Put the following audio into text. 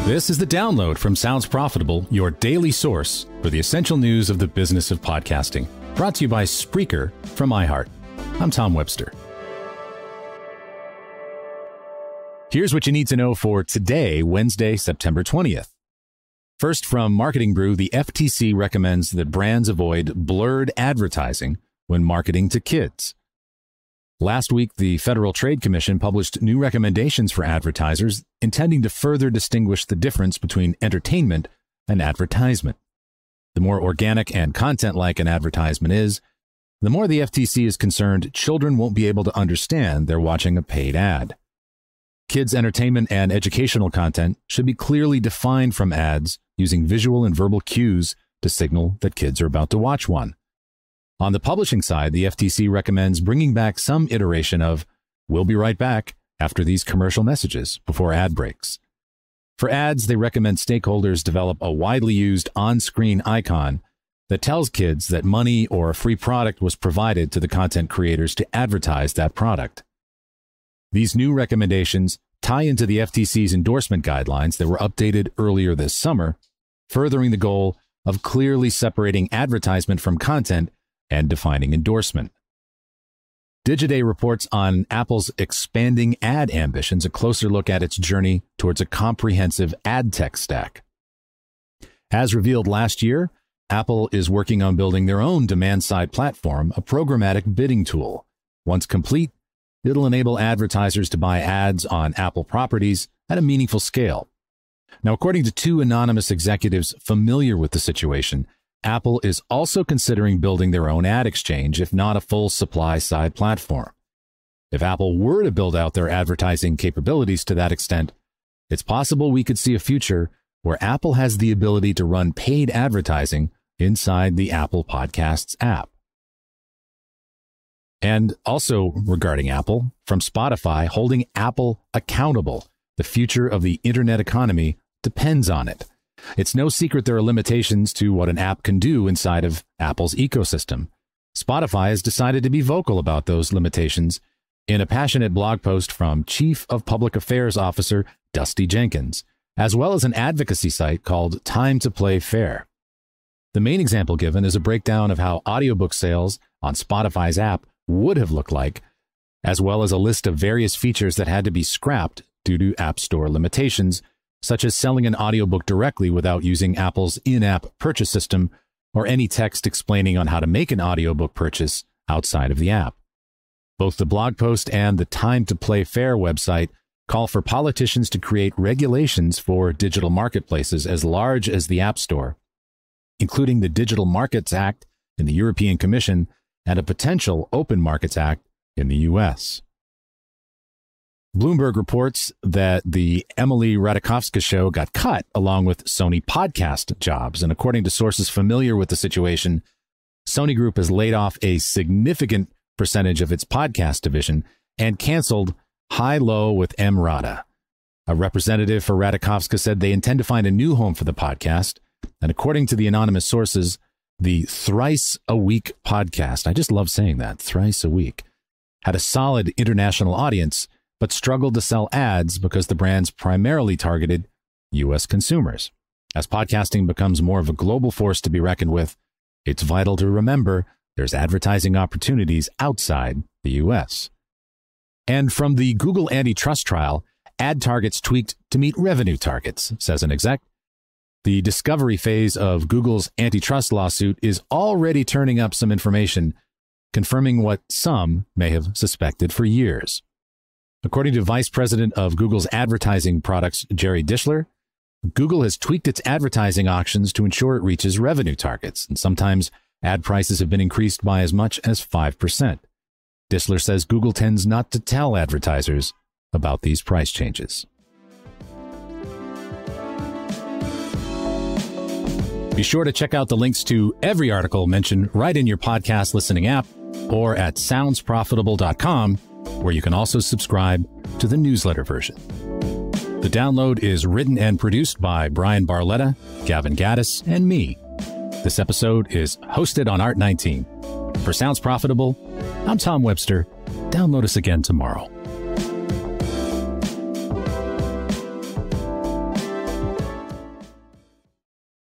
This is The Download from Sounds Profitable, your daily source for the essential news of the business of podcasting. Brought to you by Spreaker from iHeart. I'm Tom Webster. Here's what you need to know for today, Wednesday, September 20th. First, from Marketing Brew, the FTC recommends that brands avoid blurred advertising when marketing to kids. Last week, the Federal Trade Commission published new recommendations for advertisers intending to further distinguish the difference between entertainment and advertisement. The more organic and content-like an advertisement is, the more the FTC is concerned children won't be able to understand they're watching a paid ad. Kids' entertainment and educational content should be clearly defined from ads using visual and verbal cues to signal that kids are about to watch one. On the publishing side, the FTC recommends bringing back some iteration of "We'll be right back" after these commercial messages before ad breaks. For ads, they recommend stakeholders develop a widely used on-screen icon that tells kids that money or a free product was provided to the content creators to advertise that product. These new recommendations tie into the FTC's endorsement guidelines that were updated earlier this summer, furthering the goal of clearly separating advertisement from content and defining endorsement. Digiday reports on Apple's expanding ad ambitions, a closer look at its journey towards a comprehensive ad tech stack. As revealed last year, Apple is working on building their own demand-side platform, a programmatic bidding tool. Once complete, it'll enable advertisers to buy ads on Apple properties at a meaningful scale. Now, according to two anonymous executives familiar with the situation, Apple is also considering building their own ad exchange, if not a full supply-side platform. If Apple were to build out their advertising capabilities to that extent, it's possible we could see a future where Apple has the ability to run paid advertising inside the Apple Podcasts app. And also regarding Apple, from Spotify, holding Apple accountable. The future of the internet economy depends on it. It's no secret there are limitations to what an app can do inside of Apple's ecosystem. Spotify has decided to be vocal about those limitations in a passionate blog post from Chief of Public Affairs Officer Dusty Jenkins, as well as an advocacy site called Time to Play Fair. The main example given is a breakdown of how audiobook sales on Spotify's app would have looked like, as well as a list of various features that had to be scrapped due to App Store limitations, such as selling an audiobook directly without using Apple's in-app purchase system or any text explaining on how to make an audiobook purchase outside of the app. Both the blog post and the Time to Play Fair website call for politicians to create regulations for digital marketplaces as large as the App Store, including the Digital Markets Act in the European Commission and a potential Open Markets Act in the U.S. Bloomberg reports that the Emily Ratajkowski show got cut along with Sony podcast jobs. And according to sources familiar with the situation, Sony Group has laid off a significant percentage of its podcast division and canceled High Low with M. Rata. A representative for Ratajkowski said they intend to find a new home for the podcast. And according to the anonymous sources, the Thrice a Week podcast, I just love saying that, thrice a week, had a solid international audience, but struggled to sell ads because the brands primarily targeted U.S. consumers. As podcasting becomes more of a global force to be reckoned with, it's vital to remember there's advertising opportunities outside the U.S. And from the Google Antitrust trial, ad targets tweaked to meet revenue targets, says an exec. The discovery phase of Google's antitrust lawsuit is already turning up some information, confirming what some may have suspected for years. According to Vice President of Google's advertising products, Jerry Dishler, Google has tweaked its advertising auctions to ensure it reaches revenue targets, and sometimes ad prices have been increased by as much as 5%. Dishler says Google tends not to tell advertisers about these price changes. Be sure to check out the links to every article mentioned right in your podcast listening app or at soundsprofitable.com, where you can also subscribe to the newsletter version. The Download is written and produced by Brian Barletta, Gavin Gaddis, and me. This episode is hosted on Art19. For Sounds Profitable, I'm Tom Webster. Download us again tomorrow.